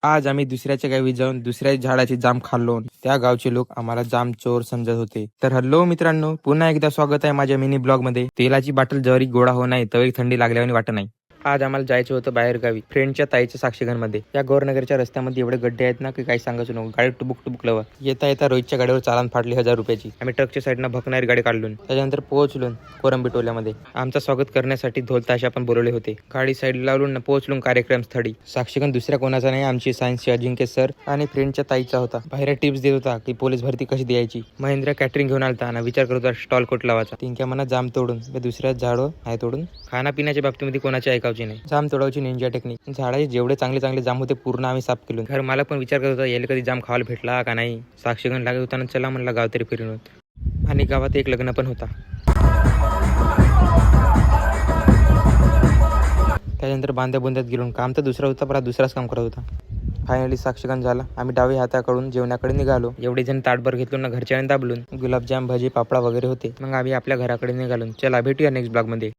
आज आम्ही दुसऱ्याच्या गावी जाऊन दुसऱ्या झाडाची जाम खाल्लो. त्या गावचे लोक आम्हाला जाम चोर समजत होते. तर हॅलो मित्रांनो, पुन्हा एकदा स्वागत आहे माझ्या मिनी ब्लॉग मध्ये. तेलाची बाटल जरी गोळा हो नाही तरी थंडी लागल्याने वाटत नाही. आज आम्हाला जायचं होतं बाहेर गावी, फ्रेंडच्या ताईच्या साक्षीगणमध्ये. या गौरनगरच्या रस्त्यामध्ये एवढे गड्डे आहेत ना की काही सांगायचं नको. गाडी टुबुक टुबुक लवा. येता येता रोहितच्या गाडीवर चालान फाटली 1000 रुपयाची. आम्ही ट्रकच्या साईडनं भकणारी गाडी काढलो. त्याच्यानंतर पोहोचलो कोरंबी टोल्यामध्ये. आमचं स्वागत करण्यासाठी ढोल ताशे आपण बोलवले होते. गाडी साईड लावून पोहोचलो कार्यक्रम स्थळी. साक्षीगण दुसऱ्या कोणाचा नाही, आमची सायन्सची अजिंक्य सर आणि फ्रेंडच्या ताईचा होता. बाहेर टिप्स देत होता की पोलीस भरती कशी द्यायची. महेंद्र कॅटरिंग घेऊन आलता आणि विचार करत होता स्टॉल कोट लावायचा. तिंक्या मना जाम तोडून दुसऱ्या झाडं आहे तोडून. खाण्यापिण्याच्या बाबतीमध्ये कोणाची ऐकावची नाही. जाम तोडावची निंजा टेक्निक. झाडाचे जेवढे चांगले चांगले जाम होते पूर्ण आम्ही साफ केलो. घर मला पण विचार करत होता याला कधी जाम खावायला भेटला का नाही. साक्षीगण लागत होता. चला म्हणला गाव तरी फिरून होत. आणि गावात एक लग्न पण होता. त्याच्यानंतर बांध्या बुंद्यात गेलो. काम तर दुसरा होता, पण दुसराच काम करत होता. फायनली साक्षीगण झाला. आम्ही डावी हाताकडून जेवणाकडे निघालो. एवढे जण ताटभर घेतलो ना घरच्याने दाबलून. गुलाबजाम भजी पापडा वगैरे होते. मग आम्ही आपल्या घराकडे निघालो. चला भेटूया नेक्स्ट ब्लॉग मध्ये.